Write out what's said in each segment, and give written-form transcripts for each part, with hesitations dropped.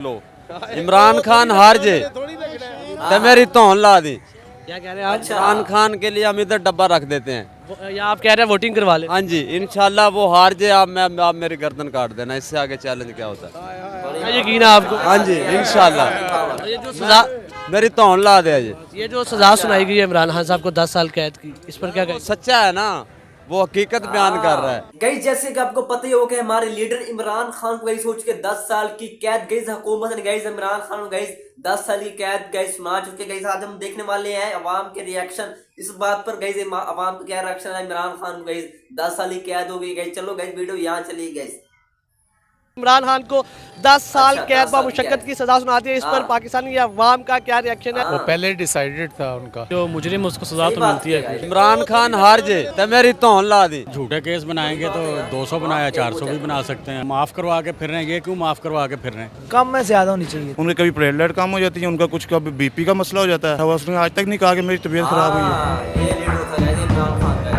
लो इमरान खान हार जे तो मेरी तौन ला दी। क्या कह रहे हैं आप? इमरान खान के लिए हम इधर डब्बा रख देते हैं। या आप कह रहे हैं वोटिंग करवा ले? हाँ जी, इंशाल्लाह वो हार जे, आप मेरी गर्दन काट देना। इससे आगे चैलेंज क्या होता है? क्या यकीन है आपको? हाँ जी, इंशाल्लाह ये जो सजा मेरी तौन ला दे जी। ये जो सजा सुनाई गई है इमरान खान साहब को 10 साल कैद की, इस पर क्या कहें? सच्चा है ना, वो हकीकत बयान कर रहा है। गाइस जैसे कि आपको पता ही होगा कि हमारे लीडर इमरान खान को गाइस हो चुके 10 साल की कैद। गाइस हुकूमत ने गाइस इमरान खान को गाइस 10 साल की कैद गाइस सुना चुके। गाइस आज हम देखने वाले हैं अवाम के रिएक्शन इस बात पर। गाइस अवाम का क्या रिएक्शन है इमरान खान को गाइस 10 साल की कैद हो गई। गाइस चलो गाइस वीडियो यहाँ चली। गाइस इमरान खान को 10 साल कैद व मुशक्कत की सजा सुनाती है, इस पर पाकिस्तानी अवाम का क्या रिएक्शन है? वो पहले डिसाइडेड था उनका, जो मुजरिम उसको सजा तो मिलती है। इमरान खान हार जे तो मेरी तौन ला दी। झूठे केस बनाएंगे तो 200 बनाया 400 भी बना सकते हैं। माफ करवा के फिर रहे हैं, ये क्यों माफ करवा के फिर रहे हैं? कम में ज्यादा होनी चाहिए। उनके कभी प्लेटलेट कम हो जाती है, उनका कुछ कभी बीपी का मसला हो जाता है। उसने आज तक नहीं कहा कि मेरी तबीयत खराब हुई है। ये लीडर था गाइस इमरान खान का।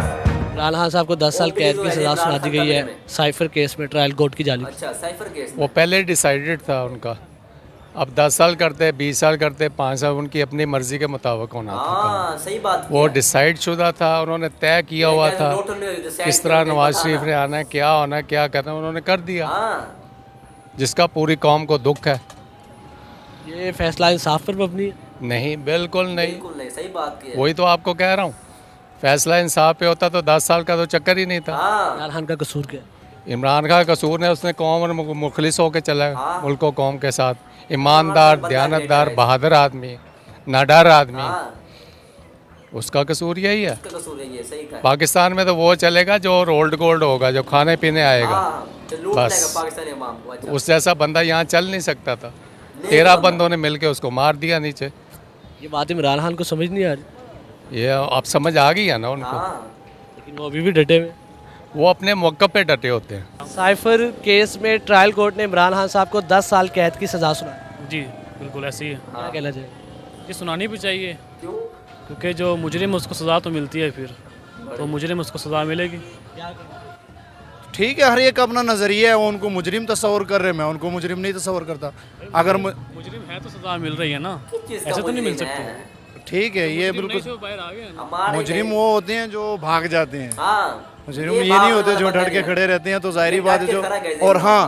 इमरान खान साहब को 10 साल कैद की सजा सुना दी गई है साइफर केस में, ट्रायल कोर्ट की जानिब। अच्छा साइफर केस वो पहले डिसाइडेड था उनका। अब 10 साल करते, 20 साल करते, 5 साल, उनकी अपनी मर्जी के मुताबिक होना था। हाँ सही बात वो डिसाइड शुदा था, उन्होंने तय किया हुआ था किस तरह नवाज शरीफ ने आना है, क्या होना है, क्या करना है, उन्होंने कर दिया, जिसका पूरी कौम को दुख है। ये फैसला इंसाफ पर मबनी है? नहीं, बिल्कुल नहीं। बिल्कुल नहीं, सही बात की है। वही तो आपको कह रहा हूँ, फैसला इंसाफ पे होता तो 10 साल का तो चक्कर ही नहीं था। इमरान खान का कसूर क्या है? इमरान खान का कसूर ने, उसने कौम और मुखलिस होकर चला मुल्क और कौम के साथ। ईमानदार, दयानतदार, बहादुर आदमी, नाडर आदमी, उसका कसूर यही है। उसका कसूर है ये, सही कहा। पाकिस्तान में तो वो चलेगा जो रोल्ड गोल्ड होगा, जो खाने पीने आएगा, तो लूट बस। लेगा पाकिस्तानी अवाम को। अच्छा। उस जैसा बंदा यहाँ चल नहीं सकता था। 13 बंदों ने मिलके उसको मार दिया नीचे। ये बात इमरान खान को समझ नहीं आ रही, ये आप समझ आ गई है ना उनको, लेकिन वो अभी भी डटे हुए। वो अपने मौके पे डटे होते हैं। साइफर केस में ट्रायल कोर्ट ने इमरान खान साहब को 10 साल कैद की सजा सुनाई। जी बिल्कुल ऐसे ही है। क्या कहना चाहिए? ये सुनानी भी चाहिए, क्योंकि जो मुजरिम उसको सज़ा तो मिलती है, फिर तो मुजरिम उसको सज़ा मिलेगी। ठीक है, हर एक अपना नजरिया है। वो उनको मुजरिम तस्वर कर रहे हैं, मैं उनको मुजरिम नहीं तस्वर करता। अगर मुजरिम है तो सज़ा मिल रही है ना, किस चीज़ का ऐसे तो नहीं मिल मुजरिम है? सकती। ठीक है, ये मुजरिम नहीं बिल्कुल से वो बाहर आ गए हैं ना। हमारे मुजरिम नहीं। वो होते हैं जो भाग जाते हैं। मुजरिम ये ये नहीं होते बात जो वाला डट के बंदा खड़े रहते हैं। तो जाहिर ये बात डट है के जो, खड़ा गए और थे। हाँ,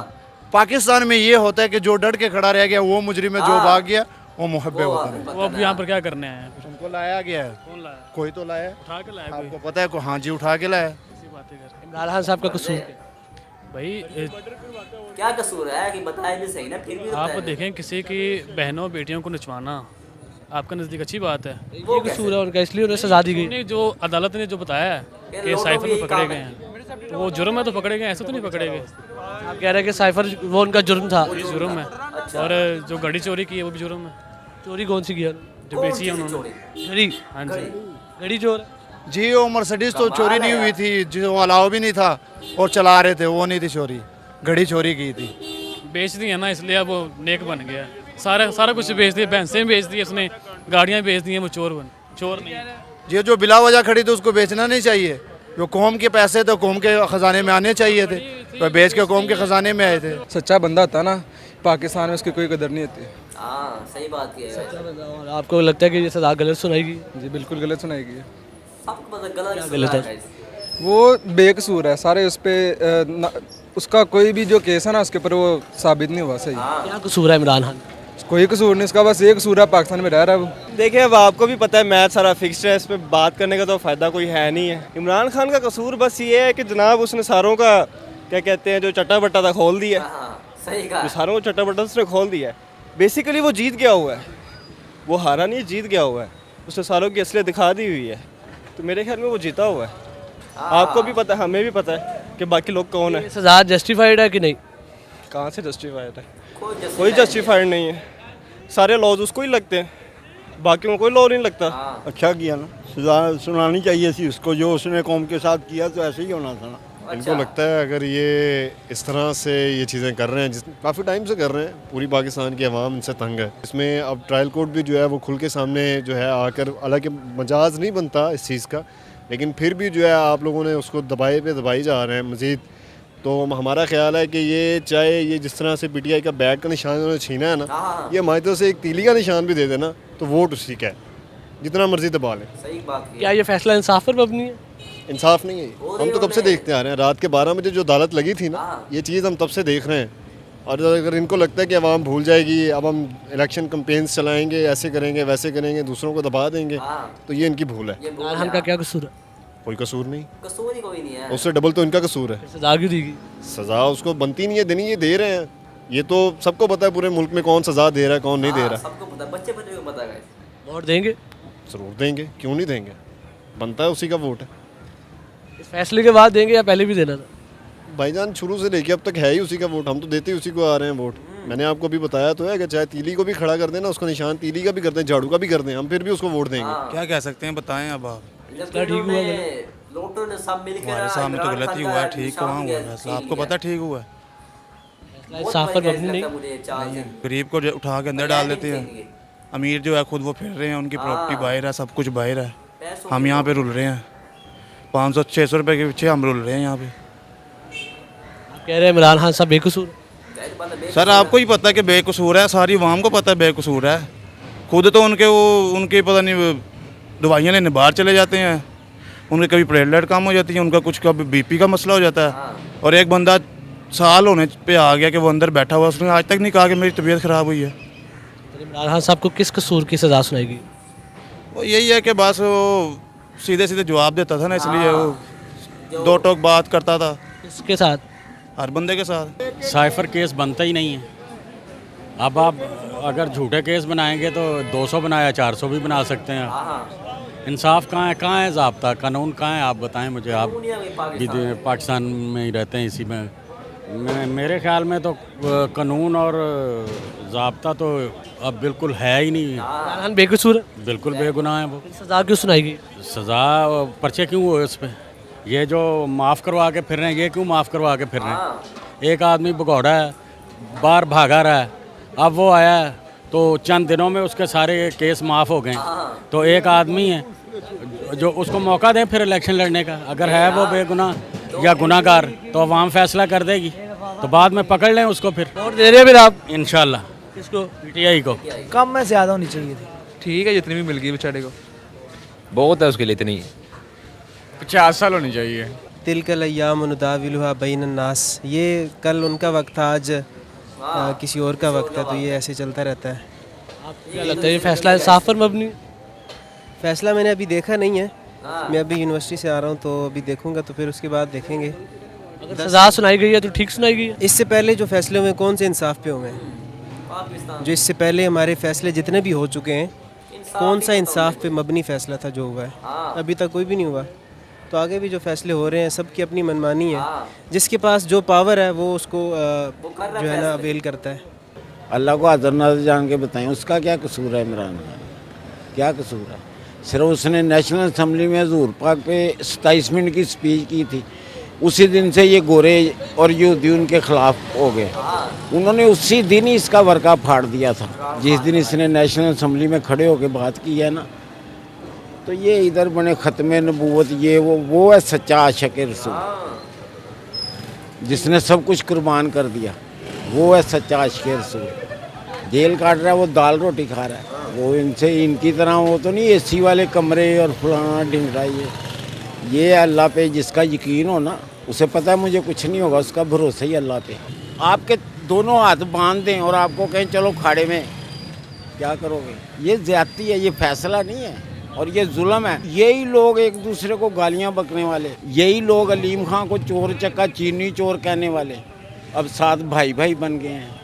पाकिस्तान में ये होता है कि जो डट के खड़ा रह गया वो मुजरिम है, जो भाग गया वो मुहब्बे होता है। वो अब यहाँ पर क्या करने आए हैं? फिर उनको लाया गया है, कौन लाया? कोई तो लाया है। उठा के लाया कोई? आपको पता है को? हाँ जी, उठा के लाया। ऐसी बातें कर इमरान खान साहब का कसूर क्या है? भाई क्या कसूर है कि बताए भी सही ना, फिर भी होता आप है। देखें किसी की बहनों बेटियों को नचवाना आपका नज़दीक अच्छी बात है। ये कसूर है उनका, इसलिए उन्हें सजा दी गई। उन्हें जो अदालत ने जो बताया है कि लोगों साइफर को में यही पकड़े काम गए है। हैं, तो वो जुर्म है तो पकड़े गए, ऐसे तो नहीं पकड़े गए। आप कह रहे हैं कि साइफर वो उनका जुर्म था? ये जुर्म है। और जो गाड़ी चोरी की है वो भी जुर्म है, चोरी कौन सी किया? जो बेची है उन्होंने। घड़ी? हाँ जी, घड़ी चोर? जी, वो मर्सिडीज तो चोरी नहीं हुई थी, जो अलाव भी नहीं था और चला रहे थे, वो नहीं थी चोरी, घड़ी चोरी की थी। बेच दी है ना, इसलिए अब वो नेक बन गया। सारा कुछ बेच दिया, भैंसें बेच दी उसने, गाड़ियाँ बेच दी हैं, वो चोर नहीं। ये जो बिला वजह खड़ी थी उसको बेचना नहीं चाहिए। जो कौम के पैसे थे कौम के खजाने में आने चाहिए थे, तो बेच के कौम के खजाने में आए थे। सच्चा बंदा होता ना, पाकिस्तान में उसकी कोई कदर नहीं होती। हाँ सही बात की है। और आपको लगता है कि ये सजा गलत सुनाएगी? जी बिल्कुल गलत सुनाएगी। सबको पता गलत गलत है? है। वो बेकसूर है, सारे उस पर उसका कोई भी जो केस है ना उसके ऊपर वो साबित नहीं हुआ सही। क्या कसूर है इमरान खान? कोई कसूर नहीं, उसका बस एक कसूर है, पाकिस्तान में रह रहा है वो। देखिए अब आपको भी पता है मैच सारा फिक्स्ड है, इस पे बात करने का तो फ़ायदा कोई है नहीं है। इमरान खान का कसूर बस ये है कि जनाब उसने सारों का क्या कहते हैं जो चट्टा बट्टा था खोल दिया। सही कहा। जो सारों को चट्टा बट्टा उसने खोल दिया है। बेसिकली वो जीत गया हुआ है, वो हारा नहीं, जीत गया हुआ है। उसने सारों की असलियत दिखा दी हुई है, तो मेरे ख्याल में वो जीता हुआ है। आपको भी पता है, हमें भी पता है कि बाकी लोग कौन है। सजा जस्टिफाइड है कि नहीं? कहाँ से जस्टिफाइड है? कोई जस्टिफाइड नहीं है, सारे लॉज उसको ही लगते हैं, बाकियों को कोई लॉ नहीं लगता। अच्छा किया ना, सजा सुनानी चाहिए थी उसको, जो उसने कौम के साथ किया तो ऐसे ही होना था ना। इनको लगता है अगर ये इस तरह से ये चीज़ें कर रहे हैं, जिस काफ़ी टाइम से कर रहे हैं, पूरी पाकिस्तान की आवाम इनसे तंग है। इसमें अब ट्रायल कोर्ट भी जो है वो खुल के सामने जो है आकर, हालांकि मजाज नहीं बनता इस चीज़ का, लेकिन फिर भी जो है आप लोगों ने उसको दबाए पे दबाई जा रहे हैं, मज़ीद तो हमारा ख्याल है कि ये चाहे ये जिस तरह से पीटीआई का बैट का निशान उन्होंने छीना है ना, ये हमारी तरफ से एक तीली का निशान भी दे देना तो वोट उसी का है, जितना मर्जी दबा लें। सही बात क्या ये फैसला इंसाफ पर मबनी है? इंसाफ नहीं है, हम तो कब से देखते आ रहे हैं। रात के 12 बजे जो अदालत लगी थी ना, ये चीज़ हम तब से देख रहे हैं। और अगर इनको लगता है कि अवाम भूल जाएगी, अब हम इलेक्शन कैंपेन्स चलाएंगे, ऐसे करेंगे वैसे करेंगे, दूसरों को दबा देंगे, तो ये इनकी भूल है। इमरान खान का क्या कसूर है? कोई कसूर नहीं, कसूर ही कोई नहीं है। उससे डबल तो इनका कसूर है। सजा क्यों देगी? सज़ा उसको बनती नहीं है देनी, ये दे रहे हैं। ये तो सबको पता है पूरे मुल्क में कौन सज़ा दे रहा है कौन नहीं दे रहा है। सबको पता, बच्चे बच्चे को पता है। वोट देंगे? ज़रूर देंगे, क्यों नहीं देंगे, बनता है उसी का वोट है। इस फैसले के बाद देंगे या पहले भी देना था? भाईजान शुरू से लेके अब तक है ही उसी का वोट, हम तो देते ही उसी को आ रहे हैं वोट। मैंने आपको भी बताया तो है कि चाहे तीली को भी खड़ा कर देना, उसका निशान तीली का भी कर दें, झाड़ू का भी कर दें, हम फिर भी उसको वोट देंगे। क्या कह सकते हैं, बताएं अब आप। ठीक हुआ लोटो ने सब मिलकर हमारे सामने तो गलत ही हुआ है, ठीक कहाँ हुआ है फैसला, आपको पता ठीक हुआ है? इंसाफ पर मबनी नहीं। गरीब को उठा के अंदर डाल देते हैं, अमीर जो है खुद वो फिर रहे हैं, उनकी प्रॉपर्टी बाहर है, सब कुछ बाहर है, हम यहाँ पे रुल रहे हैं। 500-600 रुपए के पीछे हम रुल रहे हैं यहाँ पे। कह रहे हैं इमरान खान साहब बेकसूर। सर आपको ही पता है कि बेकसूर है, सारी आवाम को पता है बेकसूर है। खुद तो उनके पता नहीं दवाइयाँ लेने बाहर चले जाते हैं, उनके कभी प्लेटलेट कम हो जाती है, उनका कुछ कभी बीपी का मसला हो जाता है। और एक बंदा साल होने पे आ गया कि वो अंदर बैठा हुआ, उसने आज तक नहीं कहा कि मेरी तबीयत ख़राब हुई है। इमरान खान साहब को किस कसूर की सज़ा सुनाएगी? वो यही है कि बस वो सीधे सीधे जवाब देता था ना, इसलिए वो दो टोक बात करता था। किसके साथ? हर बंदे के साथ। साइफर केस बनता ही नहीं है। अब आप अगर झूठे केस बनाएंगे तो 200 बनाया 400 भी बना सकते हैं। इंसाफ कहाँ है ज़ाब्ता कानून कहाँ है, आप बताएं मुझे। आप भी पाकिस्तान में ही रहते हैं, इसी में मेरे ख्याल में तो कानून और ज़ाब्ता तो अब बिल्कुल है ही नहीं। इमरान खान बेकसूर है? बिल्कुल बेगुनाह है वो। सज़ा क्यों सुनाएगी? सज़ा पर्चे क्यों हुए उस पर? ये जो माफ़ करवा के फिर रहे हैं, ये क्यों माफ़ करवा के फिर रहे हैं? एक आदमी भगौड़ा है, बाहर भागा रहा है, अब वो आया है तो चंद दिनों में उसके सारे केस माफ़ हो गए। तो एक आदमी है जो उसको मौका दें फिर इलेक्शन लड़ने का, अगर है वो बेगुनाह या गुनाहगार तो अवाम फैसला कर देगी, तो बाद में पकड़ लें उसको फिर। वोट दे रहे हैं फिर आप? इंशाल्लाह। किसको? पीटीआई को। कम में ज़्यादा होनी चाहिए थी। ठीक है, जितनी भी मिल गई बेचारे को बहुत है उसके लिए, इतनी 50 साल होनी चाहिए। तिलकल अय्याम नुदाविलुहा बैन अन्नास, ये कल उनका वक्त था, आज किसी और का वक्त है, तो ये ऐसे चलता रहता है। आपको क्या लगता है ये फैसला इंसाफ पर मबनी? फैसला मैंने अभी देखा नहीं है, मैं अभी यूनिवर्सिटी से आ रहा हूँ, तो अभी देखूंगा तो फिर उसके बाद देखेंगे। अगर सज़ा सुनाई गई है तो ठीक सुनाई गई है? इससे पहले जो फैसले हुए कौन से इंसाफ पे हुए हैं? जो इससे पहले हमारे फैसले जितने भी हो चुके हैं, कौन सा इंसाफ पे मबनी फैसला था जो हुआ है? अभी तक कोई भी नहीं हुआ। तो आगे भी जो फैसले हो रहे हैं सबकी अपनी मनमानी है, जिसके पास जो पावर है वो उसको जो है ना अवेल करता है। अल्लाह को हाज़िर नाज़िर जान के बताएं उसका क्या कसूर है। इमरान खान क्या कसूर है? सिर्फ उसने नेशनल असम्बली में हुज़ूर पाक पे 27 मिनट की स्पीच की थी, उसी दिन से ये गोरे और यहूदी उनके ख़िलाफ़ हो गए। उन्होंने उसी दिन ही इसका वर्का फाड़ दिया था, जिस दिन इसने नेशनल असम्बली में खड़े होकर बात की है ना। तो ये इधर बने ख़त्म नबूवत, ये वो है सच्चा आशिक़ रसूल, जिसने सब कुछ कुर्बान कर दिया, वो है सच्चा आशिक़ रसूल। जेल काट रहा है, वो दाल रोटी खा रहा है, वो इनसे इनकी तरह वो तो नहीं एसी वाले कमरे और फलाना ढिंगरा। ये अल्लाह पे जिसका यकीन हो ना, उसे पता है मुझे कुछ नहीं होगा, उसका भरोसा ही अल्लाह पे। आपके दोनों हाथ बांध दें और आपको कहें चलो खाड़े में, क्या करोगे? ये ज़्यादती है, ये फैसला नहीं है और ये जुल्म है। यही लोग एक दूसरे को गालियां बकने वाले, यही लोग अलीम खां को चोर चक्का चीनी चोर कहने वाले, अब साथ भाई भाई बन गए हैं।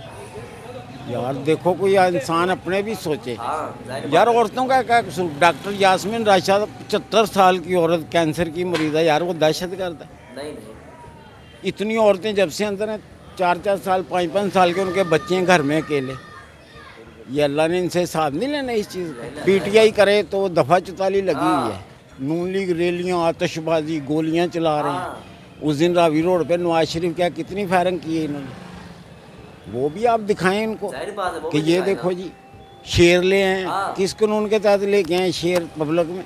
यार देखो, कोई इंसान अपने भी सोचे यार। औरतों का क्या कसूर? डॉक्टर यास्मीन राशा 75 साल की औरत, कैंसर की मरीज है यार, वो दहशतगर्द है? इतनी औरतें जब से अंदर हैं, 4-4 साल 5-5 साल के उनके बच्चे हैं घर में अकेले। ये अल्लाह ने इनसे साथ नहीं लेना इस चीज़ का। पीटीआई करे तो दफ़ा 44 लगी हुई है, नून लीग रैलियाँ, आतशबाजी, गोलियाँ चला रहे हैं। उस दिन रावी रोड पे नवाज शरीफ क्या कितनी फायरिंग की है इन्होंने, वो भी आप दिखाएं इनको कि ये देखो जी शेर ले हैं। किस कानून के तहत लेके आए शेर पब्लिक में?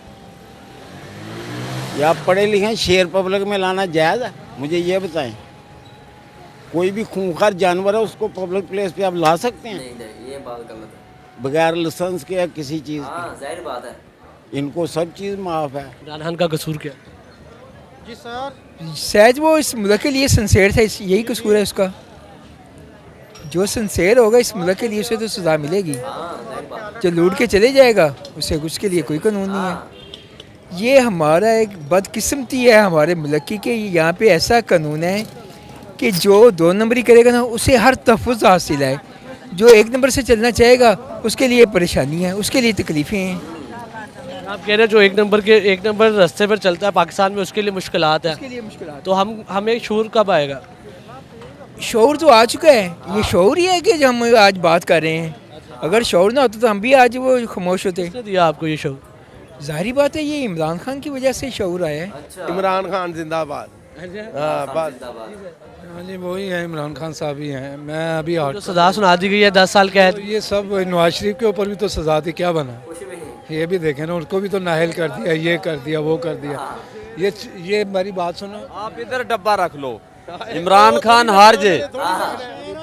या आप पढ़े लिखे शेर पब्लिक में लाना जायज़ है? मुझे ये बताएं। कोई भी खूंखार जानवर है उसको पब्लिक प्लेस पे आप ला सकते हैं? नहीं नहीं, ये बात गलत है। बगैर लाइसेंस के या किसी चीज़ हाँ जाहिर बात है। की इनको सब चीज़ माफ़ है। इमरान खान का कसूर क्या? जी सर, शायद वो इस मुल्क के लिए सिंसेर था, यही कसूर है उसका। जो सिंसेर होगा इस मुल्क के लिए उसे तो सज़ा मिलेगी। जो लूट के चले जाएगा उसे उसके लिए कोई कानून नहीं है। ये हमारा एक बदकिस्मती है हमारे मुल्क की कि यहाँ पे ऐसा कानून है कि जो 2 नंबरी करेगा ना उसे हर तहफ़्फ़ुज़ हासिल है। जो 1 नंबर से चलना चाहेगा उसके लिए परेशानी है, उसके लिए तकलीफ़ें हैं। आप कह रहे हैं जो 1 नंबर रास्ते पर चलता है पाकिस्तान में उसके लिए मुश्किलात है। उसके लिए मुश्किलात। तो हमें शूर कब आएगा? शौर तो आ चुका है। ये शौर ही है कि जो हम आज बात कर रहे हैं। अगर शौर ना होता तो हम भी आज वो खामोश होते। किसने दिया आपको ये शौर? जाहिर बात है ये इमरान खान की वजह से शौर आया है। इमरान खान जिंदाबाद। हाँ बस। हाँ जी वही है, इमरान खान साहब ही हैं। मैं अभी जो सज़ा सुना दी गई है 10 साल कैद, ये सब नवाज शरीफ के ऊपर भी तो सजा थी, क्या बना? ये भी देखें ना, उनको भी तो नाहल कर दिया, ये कर दिया, वो कर दिया। ये मेरी बात सुनो, आप इधर डब्बा रख लो, इमरान खान हार जे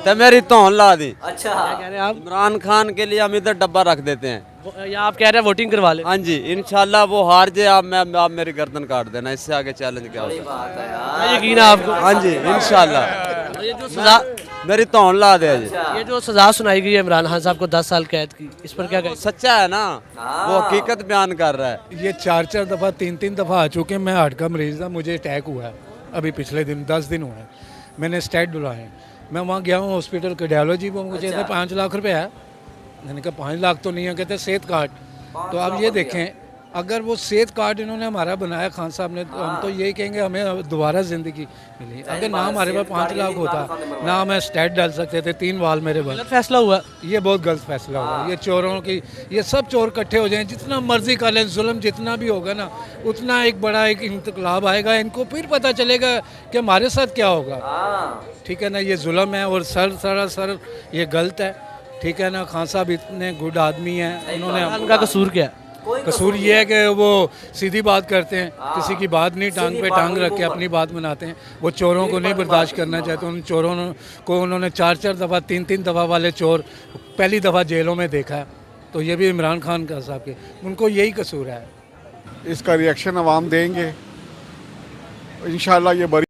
तो मेरी तौन ला दी। अच्छा कह रहे हैं आप? इमरान खान के लिए हम इधर डब्बा रख देते हैं। या आप कह रहे हैं वोटिंग करवा ले? हाँ जी, इंशाल्लाह वो हार जे, आप मेरी गर्दन काट देना, इससे आगे चैलेंज क्या होता है? बात है क्या यार। यकीन है आपको? हाँ जी इंशाल्लाह ये जो सज़ा मेरी तौन ला दे जी। ये जो सज़ा सुनाई गई है इमरान खान साहब को 10 साल कैद की, इस पर क्या कहें? सच्चा है ना, वो हकीकत बयान कर रहा है। ये 4 दफ़ा 3 दफ़ा आ चुके हैं। मैं हार्ट का मरीज़ था, मुझे अटैक हुआ है अभी पिछले दिन, 10 दिन हुए हैं। मैंने स्टेट बुलाए हैं। मैं वहाँ गया हूँ हॉस्पिटल कार्डियोलॉजी, वो मुझे 5 लाख रुपए है। मैंने कहा 5 लाख तो नहीं है, कहते सेहत कार्ड। तो आप ये देखें, अगर वो सेहत कार्ड इन्होंने हमारा बनाया खान साहब ने, तो हम तो यही कहेंगे हमें दोबारा ज़िंदगी मिली। अगर ना हमारे पास 5 लाख होता, ना हमें स्टेट डाल सकते थे, 3 वाल मेरे पास। गलत फैसला हुआ, ये बहुत गलत फैसला हुआ। ये चोरों की, ये सब चोर इकट्ठे हो जाएं, जितना मर्जी कर लें, जुल्म जितना भी होगा ना उतना एक बड़ा एक इंकलाब आएगा। इनको फिर पता चलेगा कि हमारे साथ क्या होगा। ठीक है ना, ये जुल्म है और सर ये गलत है। ठीक है ना, खान साहब इतने गुड आदमी हैं, उन्होंने उनका कसूर क्या है? कसूर ये है कि वो सीधी बात करते हैं, किसी की बात नहीं टांग पे टांग रख के अपनी बात बनाते हैं। वो चोरों को नहीं बर्दाश्त करना चाहते। उन चोरों को उन्होंने 4 दफ़ा 3 दफ़ा वाले चोर पहली दफ़ा जेलों में देखा है। तो ये भी इमरान खान का साहब के, उनको यही कसूर है। इसका रिएक्शन अवाम देंगे इंशाल्लाह। ये बड़ी